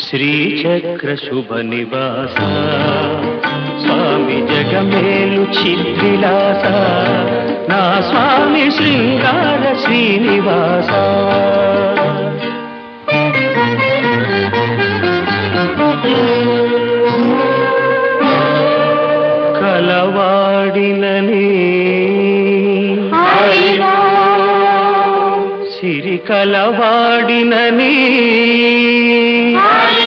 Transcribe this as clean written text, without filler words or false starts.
శ్రీచక్ర శుభ నివాస స్వామి జగమేలు చిద్విలాస నా స్వామి శృంగార శ్రీనివాస కలవాడినని సిరి కలవాడినని